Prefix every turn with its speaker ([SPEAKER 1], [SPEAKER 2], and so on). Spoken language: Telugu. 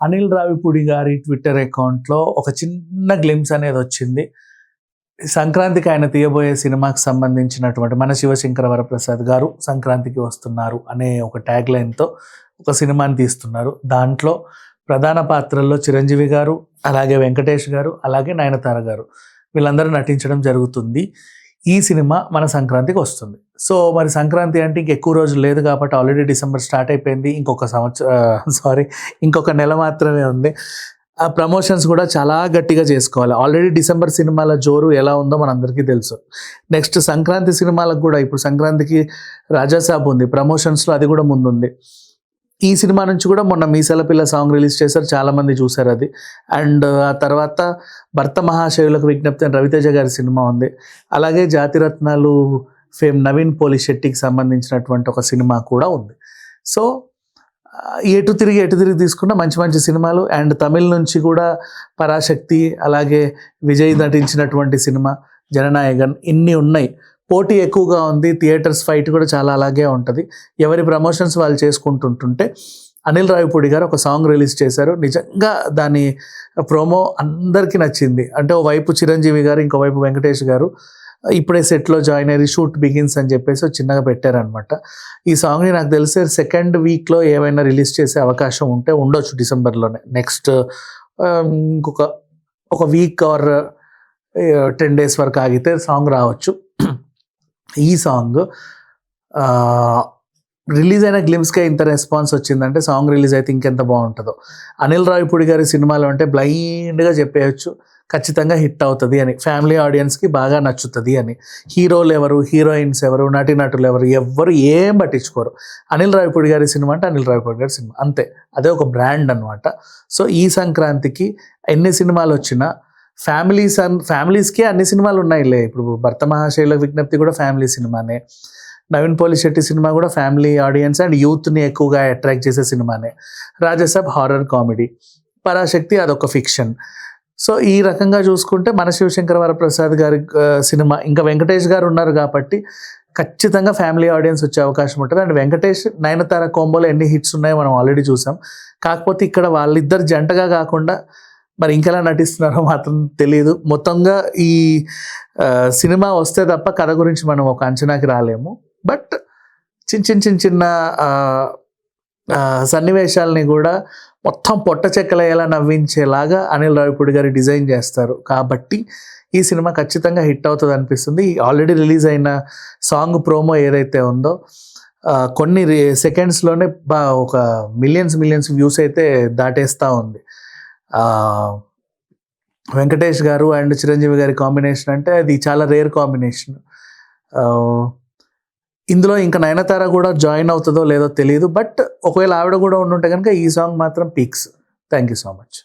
[SPEAKER 1] అనిల్ రావిపూడి గారి ట్విట్టర్ అకౌంట్లో ఒక చిన్న గ్లిమ్స్ అనేది వచ్చింది. సంక్రాంతికి ఆయన తీయబోయే సినిమాకి సంబంధించినటువంటి మన శివశంకర వరప్రసాద్ గారు సంక్రాంతికి వస్తున్నారు అనే ఒక ట్యాగ్ లైన్తో ఒక సినిమాని తీస్తున్నారు. దాంట్లో ప్రధాన పాత్రల్లో చిరంజీవి గారు, అలాగే వెంకటేష్ గారు, అలాగే నయనతార గారు వీళ్ళందరూ నటించడం జరుగుతుంది. ఈ సినిమా మన సంక్రాంతికి వస్తుంది. సో మరి సంక్రాంతి అంటే ఇంకెక్కువ రోజులు లేదు కాబట్టి ఆల్రెడీ డిసెంబర్ స్టార్ట్ అయిపోయింది. ఇంకొక నెల మాత్రమే ఉంది. ఆ ప్రమోషన్స్ కూడా చాలా గట్టిగా చేసుకోవాలి. ఆల్రెడీ డిసెంబర్ సినిమాల జోరు ఎలా ఉందో మనందరికీ తెలుసు. నెక్స్ట్ సంక్రాంతి సినిమాలకు కూడా ఇప్పుడు సంక్రాంతికి రాజాసాబ్ ఉంది, ప్రమోషన్స్లో అది కూడా ముందుంది. ఈ సినిమా నుంచి కూడా మొన్న మీసాల పిల్ల సాంగ్ రిలీజ్ చేశారు, చాలామంది చూశారు అది. అండ్ ఆ తర్వాత భర్త మహాశయులకు విజ్ఞప్తి అని రవితేజ గారి సినిమా ఉంది. అలాగే జాతిరత్నాలు ఫేమ్ నవీన్ పోలిశెట్టికి సంబంధించినటువంటి ఒక సినిమా కూడా ఉంది. సో ఎటు తిరిగి తీసుకున్న మంచి మంచి సినిమాలు. అండ్ తమిళ్ నుంచి కూడా పరాశక్తి, అలాగే విజయ్ నటించినటువంటి సినిమా జననాయకన్, ఇన్ని ఉన్నాయి. పోటీ ఎక్కువగా ఉంది, థియేటర్స్ ఫైట్ కూడా చాలా అలాగే ఉంటుంది. ఎవరి ప్రమోషన్స్ వాళ్ళు చేసుకుంటుంటుంటే అనిల్ రావిపూడి గారు ఒక సాంగ్ రిలీజ్ చేశారు. నిజంగా దాని ప్రోమో అందరికీ నచ్చింది. అంటే ఓవైపు చిరంజీవి గారు, ఇంకోవైపు వెంకటేష్ గారు ఇప్పుడే సెట్లో జాయిన్ అయ్యి షూట్ బిగిన్స్ అని చెప్పేసి చిన్నగా పెట్టారనమాట. ఈ సాంగ్ని నాకు తెలిసే సెకండ్ వీక్లో ఏమైనా రిలీజ్ చేసే అవకాశం ఉంటే ఉండొచ్చు, డిసెంబర్లోనే. నెక్స్ట్ ఒక వీక్ ఆర్ 10 days వరకు ఆగితే సాంగ్ రావచ్చు. ఈ సాంగ్ రిలీజ్ అయిన గ్లిమ్స్కే ఇంత రెస్పాన్స్ వచ్చిందంటే సాంగ్ రిలీజ్ అయితే ఇంకెంత బాగుంటుందో. అనిల్ రావిపూడి గారి సినిమాలు అంటే బ్లైండ్గా చెప్పేయచ్చు ఖచ్చితంగా హిట్ అవుతుంది అని, ఫ్యామిలీ ఆడియన్స్కి బాగా నచ్చుతుంది అని. హీరోలు ఎవరు, హీరోయిన్స్ ఎవరు, నటీనటులు ఎవరు ఏం పట్టించుకోరు. అనిల్ రావిపూడి గారి సినిమా అంటే అనిల్ రావిపూడి గారి సినిమా అంతే, అదే ఒక బ్రాండ్ అనమాట. సో ఈ సంక్రాంతికి ఎన్ని సినిమాలు వచ్చినా ఫ్యామిలీస్కి అన్ని సినిమాలు ఉన్నాయిలే. ఇప్పుడు భర్త మహాశైల విజ్ఞప్తి కూడా ఫ్యామిలీ సినిమానే, నవీన్ పోలిశెట్టి సినిమా కూడా ఫ్యామిలీ ఆడియన్స్ అండ్ యూత్ని ఎక్కువగా అట్రాక్ట్ చేసే సినిమానే, రాజసాబ్ హారర్ కామెడీ, పరాశక్తి అదొక ఫిక్షన్. సో ఈ రకంగా చూసుకుంటే మన శివశంకర వరప్రసాద్ గారి సినిమా, ఇంకా వెంకటేష్ గారు ఉన్నారు కాబట్టి ఖచ్చితంగా ఫ్యామిలీ ఆడియన్స్ వచ్చే అవకాశం ఉంటుంది. అండ్ వెంకటేష్ నయనతార కాంబోలో ఎన్ని హిట్స్ ఉన్నాయో మనం ఆల్రెడీ చూసాం. కాకపోతే ఇక్కడ వాళ్ళిద్దరు జంటగా కాకుండా మరి ఇంకెలా నటిస్తున్నారో మాత్రం తెలియదు. మొత్తంగా ఈ సినిమా వస్తే తప్ప కథ గురించి మనం ఒక అంచనాకి రాలేము. బట్ చిన్న సన్నివేశాలని కూడా మొత్తం పొట్ట చెక్కలయ్యేలా నవ్వించేలాగా అనిల్ రావిపూడి గారు డిజైన్ చేస్తారు. కాబట్టి ఈ సినిమా ఖచ్చితంగా హిట్ అవుతుంది అనిపిస్తుంది. ఆల్రెడీ రిలీజ్ అయిన సాంగ్ ప్రోమో ఏదైతే ఉందో కొన్ని సెకండ్స్లోనే ఒక మిలియన్స్ వ్యూస్ అయితే దాటేస్తూ ఉంది. వెంకటేష్ గారు అండ్ చిరంజీవి గారి కాంబినేషన్ అంటే అది చాలా రేర్ కాంబినేషన్. ఇందులో ఇంకా నయనతార కూడా జాయిన్ అవుతుందో లేదో తెలియదు. బట్ ఒకవేళ ఆవిడ కూడా ఉండుంటే కనుక ఈ సాంగ్ మాత్రం peaks. Thank you so much.